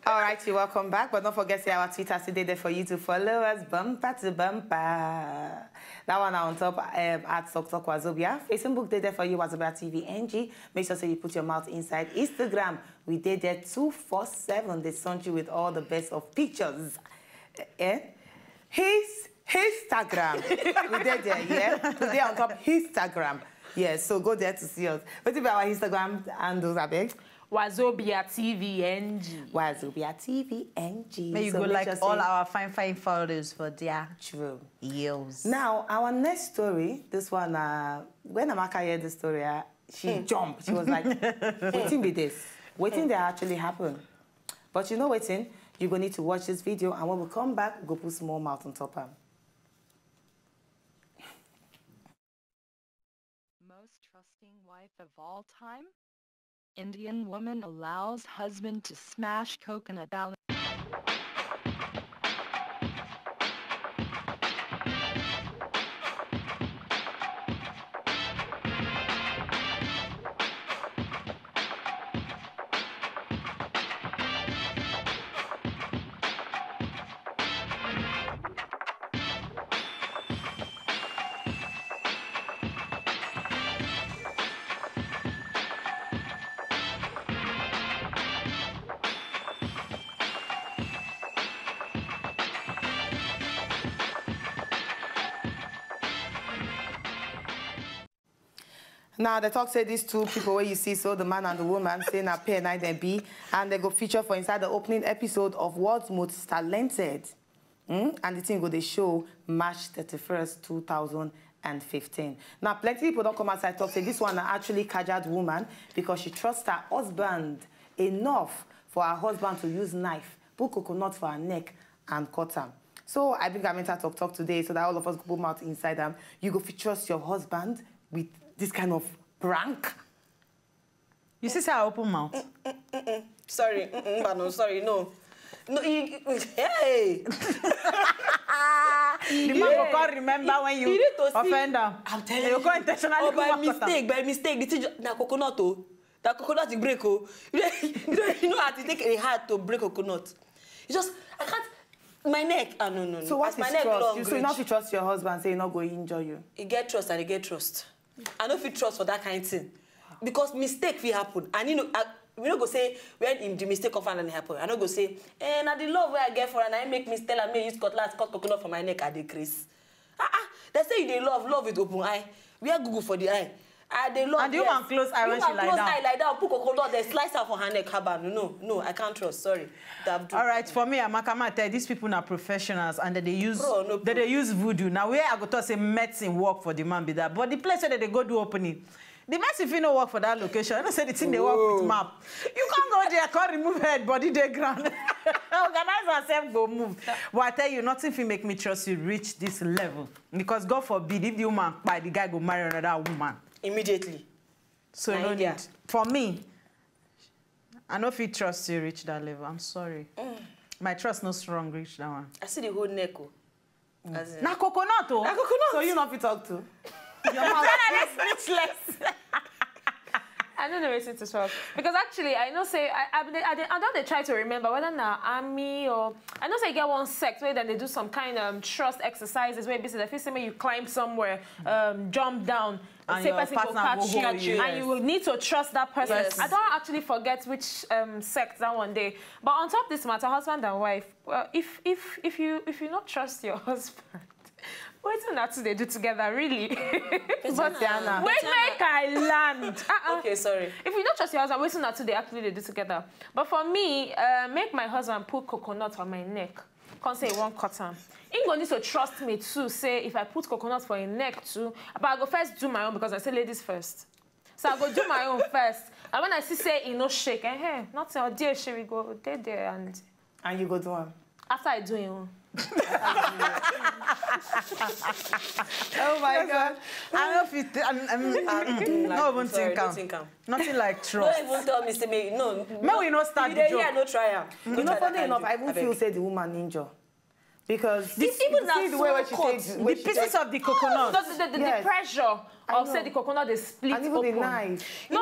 All right, you're welcome back. But don't forget to see our Twitter today there for you to follow us. Bumper to bumper. That one on top at Talk Wazobia. Facebook there for you, Wazobia TV NG. Make sure you put your mouth inside. Instagram, we did there 247. They sent you with all the best of pictures. His Instagram. We did there, yeah? Today on top, Instagram. Yeah, so go there to see us. What's about our Instagram handles, Abeg? Wazobia TV NG. Wazobia TV NG. May you so go like all our fine photos for their true years. Now, our next story, this one, when Amaka heard the story, she jumped. She was like, waiting be this. Waiting that actually happened. But you know waiting, you're going to need to watch this video, and when we come back, we'll go put small mouth on top of them. Most trusting wife of all time? Indian woman allows husband to smash coconut down. Now, the talk say these two people where you see, so the man and the woman, saying a pair, night and B, and they go feature for inside the opening episode of World's Most Talented. And the thing go they show March 31st, 2015. Now, plenty of people don't come outside talk say this one are actually Kaja's woman because she trusts her husband enough for her husband to use knife, put coconut for her neck and cut her. So I think I'm going to talk today so that all of us go put mouth inside them. You go trust your husband with this kind of prank. You see how open mouth? Sorry, but no, sorry, no. No, hey! The man can't remember when you offend them. I'm telling you. You can't intentionally by mistake, the thing na coconut oh. That coconut is break oh. You know how to take a hard to break coconut. You just, I can't, my neck, no. So what is my neck trust? So you not to trust your husband, say you're not going to injure you? He get trust and he get trust. I don't feel trust for that kind of thing. Because mistake will happen. And you know, we don't go say, when the mistake of and happen, I don't go say, now the love where I get for and I make mistake and me use cutlass, cut coconut for my neck, I decrease. They say they love with open eye. We are Google for the eye. They love. And you want close eye when she lie down. Close eye like that, put coconut, they slice her for her neck. No, I can't trust. Sorry. All right, for me, Amaka, tell these people are professionals and they use they use voodoo. Now where I go to say medicine work for the man be that, but the place where they go do opening. The man if you no work for that location, I don't say the thing they work with map. You can't go there, can't remove head, body they ground. Organize yourself, go move. But I tell you, nothing will make me trust you reach this level. Because God forbid, if the woman buy, the guy go marry another woman. Immediately. So no need. For me, I don't feel trust you reach that level. I'm sorry. My trust no strong reach that one. I see the whole neck. Na coconut oh. Na coconut. So you not fit talk to? Your mouth is speechless. I don't know where to talk because actually I know say I don't try to remember whether now army or I know say you get one sect where then they do some kind of trust exercises where basically if you climb somewhere, jump down, and say person will catch you, and you will need to trust that person. Yes. I don't actually forget which sect that one day. But on top of this matter, husband and wife, well, if you not trust your husband. What do they do together, really? But wait, make I land. Okay, sorry. If you don't trust your husband, wait till they actually do together. But for me, make my husband put coconut on my neck. Can't say he won't cut him. He going need to trust me too. Say if I put coconut for his neck too, but I go first do my own because I say ladies first. So I go do my own first. And when I see say he no shake, hey, nothing. Oh dear, she will go there and you go do him. After I do him. Oh my God! I don't know if it. No even think am. Nothing like trust. Don't even tell me say me no. May we not start the joke. No try am. You know, funny enough, I even feel say the woman injure. Because even see the way when she cut, takes The pieces of the coconut. The pressure of say the coconut is split and even open. the knife. No,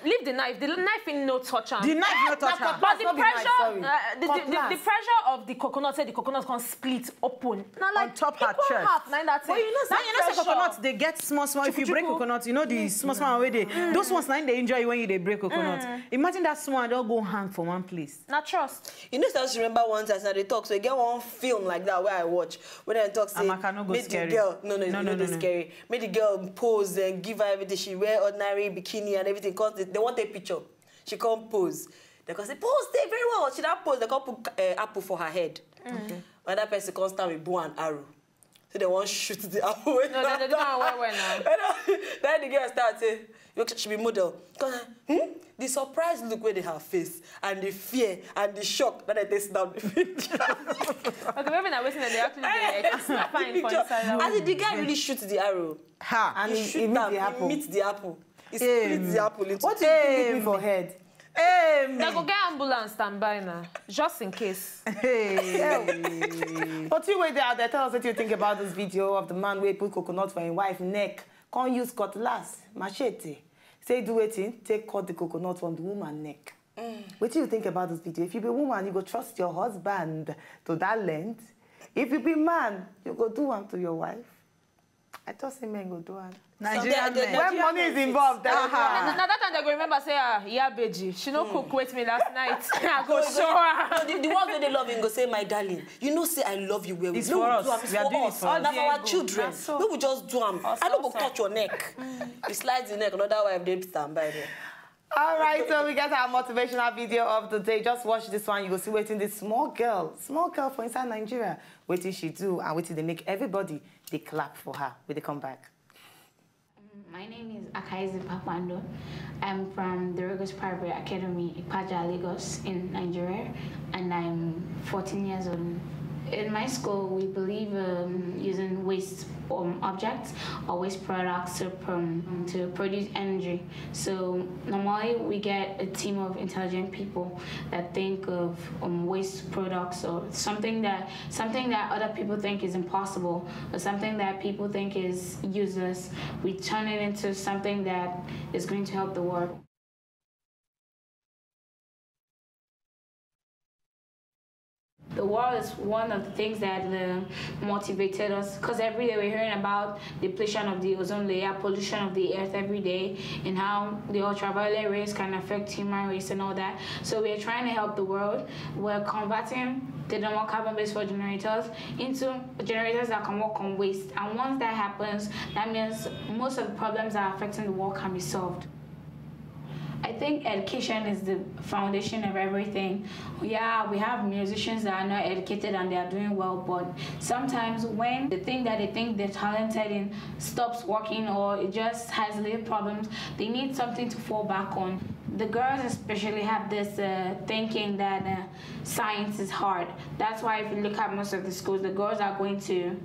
leave the knife. The knife in no touch am. The knife not touch her. But the Not the knife, pressure, sorry. the pressure of the coconut, say the coconut can split open. Now, like On top her equal chest. half, now that's But it. you know, say coconut, they get small. If you break coconut, you know the small way they. Those ones, now they enjoy when they break coconut. Imagine that small and they'll go hang for one place. Not trust. You know, I just remember one time they talk. So you get one film like that where I watch when I talk. Say, Amaka, no go made scary. the girl. No, scary. Made the girl pose and give her everything. She wear ordinary bikini and everything. Cause they want a picture. She can't pose. They can say pose there very well. She don't pose. They can't put apple for her head. Okay. When that person comes down with bow and arrow. So they want to shoot the apple. No, they don't want now. Then the girl starts saying, she be model. The surprise look where they have face and the fear and the shock that they taste down the picture. Okay, maybe now waiting that they actually fine for inside. And the guy really shoots the arrow. Ha! And he shoot meets them, the apple. He meets the apple. He splits the apple into What do you think me for head? They go get ambulance standby now, just in case. But you wait there, tell us what you think about this video of the man where he put coconut for his wife's neck. Can't use cutlass, machete. Say do it, take cut the coconut from the woman's neck. What do you think about this video? If you be a woman, you go trust your husband to that length. If you be man, you go do one to your wife. I thought say men go do one. Nigerian men. When money is involved, Now that time they go remember say, yeah, Beji, she no cook with me last night. I go show her. The ones where they love him go say, my darling, you know say I love you well. It's for us. We are doing it for us. Now for our children. We will just do them. I don't go touch your neck. He slides the neck, another wife they stand by there. All right, so we get our motivational video of the day. Just watch this one. You go see waiting this small girl for inside Nigeria. Waiting she do and waiting they make everybody they clap for her. When they come back. My name is Akaizi Papando. I'm from the Lagos Private Academy, Ipaja, Lagos, in Nigeria, and I'm 14 years old. In my school, we believe using waste objects or waste products to produce energy. So normally we get a team of intelligent people that think of waste products or something that other people think is impossible or something that people think is useless. We turn it into something that is going to help the world. The world is one of the things that motivated us, because every day we're hearing about depletion of the ozone layer, pollution of the earth every day, and how the ultraviolet rays can affect human race and all that. So we're trying to help the world. We're converting the normal carbon-based fuel generators into generators that can work on waste. And once that happens, that means most of the problems that are affecting the world can be solved. I think education is the foundation of everything. Yeah, we have musicians that are not educated and they are doing well, but sometimes when the thing that they think they're talented in stops working or it just has little problems, they need something to fall back on. The girls especially have this thinking that science is hard. That's why if you look at most of the schools, the girls are going to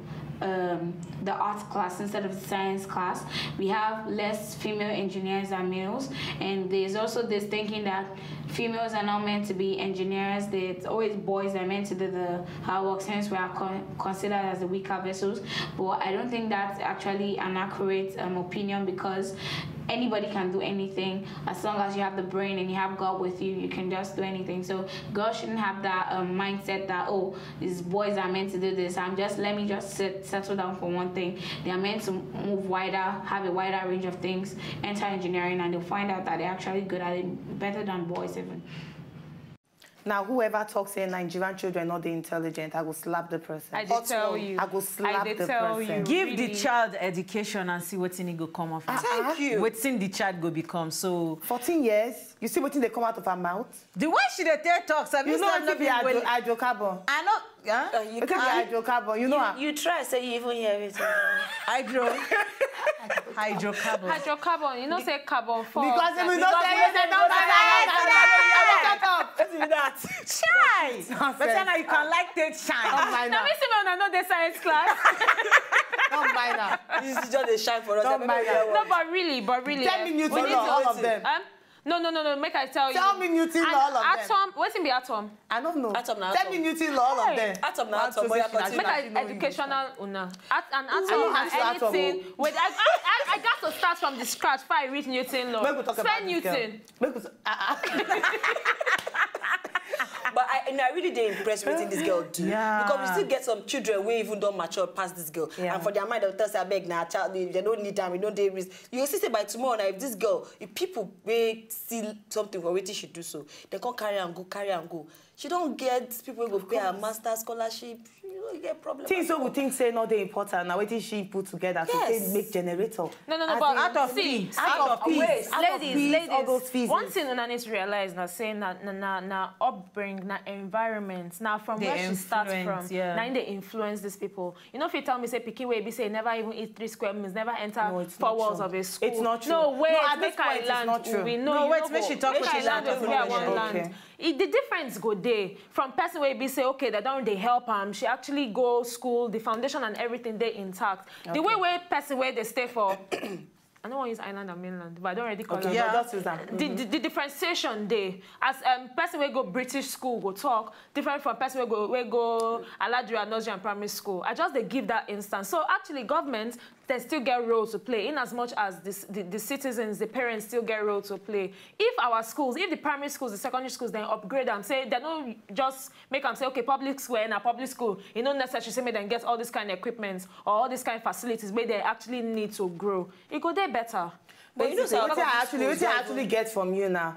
the arts class instead of the science class. We have less female engineers than males, and there's also this thinking that females are not meant to be engineers. It's always boys that are meant to do the hard work, since we are considered as the weaker vessels. But I don't think that's actually an accurate opinion, because anybody can do anything as long as you have the brain and you have God with you. You can just do anything. So girls shouldn't have that mindset that, oh, these boys are meant to do this. Let me just settle down for one thing. They are meant to move wider, have a wider range of things, enter engineering, and they'll find out that they're actually good at it, better than boys even. Now, whoever talks saying Nigerian children not the intelligent, I will slap the person. I did tell you. I will slap the person. Give the child education and see what thing go come off. Thank you. What thing the child go become. So 14 years, you see what thing they come out of her mouth? the way she dey tell talks, have You know what be hydrocarbon? I know. Yeah. You It can be hydrocarbon, you know her. You try, say you even hear it. Hydrocarbon. Hydrocarbon, you know say carbon for. Because if we don't say it, they don't say it. that. Shine. But then you can like take shine. Don't mind Now her. we see when I know the science class. Don't mind her. This is just a shine for us. Don't mind her. No, but really. 10 minutes, all of them. No. Make I tell you. Tell me Newton law, all of them. Atom. What's in the atom? I don't know. Atom na Tell atom. me Newton law, all of them. Atom na atom. Boy, Make I educational una. And atom I know na anything. atom. Wait, I got to start from the scratch before I read Newton law. Make we talk about Spend Newton. Make we But I really did impressed with this girl do. Yeah. Because we still get some children who even don't mature past this girl. Yeah. And for their mind, they'll tell us, beg now, child, they don't need them, we don't take risk. You see, say by tomorrow, now, if this girl, if people may see something for waiting, she do so, they can't carry and go. She don't get people who go pay her master scholarship. You don't get problem. Things so we think say not they important. Now waiting she put together to say make generator. No, but out of see, peace. Out of peace. Ladies, all those fees. one thing una need to realize now saying na upbringing, na environment, now from They where she starts from, influence, yeah. now they influence these people. You know, if you tell me say pikin way be say never even eat 3 square meals, never enter No, it's 4 not walls true. of a school. It's not true. No, wait, No, at this make I point, it's land. not true. We know No, you wait, know make go. she talk Make what I she's land talking where I about. want Okay. land. The difference go there from person where be say okay they don't they help she actually go school, the foundation and everything they intact. Okay. The way person where they stay for I don't want to use island and mainland, but I don't already call it. Yeah, just use that. The differentiation there, as person where go British school go talk different from person where go Aladria nursery and primary school. I just they give that instance. So actually, government they still get role to play in as much as the citizens, the parents still get role to play. If our schools, if the primary schools, the secondary schools, then upgrade them, say they don't just make them say okay public school and a public school, you don't necessarily say make them get all this kind of equipment or all these kind of facilities where they actually need to grow. It go there better. But you know, so what I actually get from you now.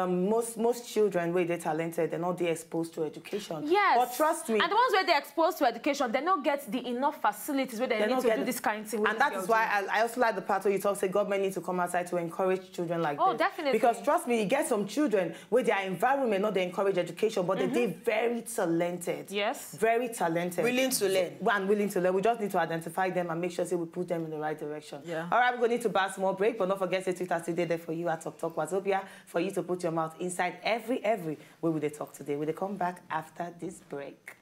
Most children where they're talented, they're not they exposed to education. Yes. But trust me. And the ones where they're exposed to education, they don't get the enough facilities where they need to do this kind of thing. And that is why I also like the part where you talk, say government needs to come outside to encourage children like this. Oh, definitely. Because trust me, you get some children where their environment, not they encourage education, but they're very talented. Yes. Very talented. willing to learn. And willing to learn. We just need to identify them and make sure say we put them in the right direction. Yeah. All right, we're going to need to pass more break, but don't forget to Twitter today there for you at Talk Wazobia for you to put your mouth inside every where will they talk today. Will they come back after this break?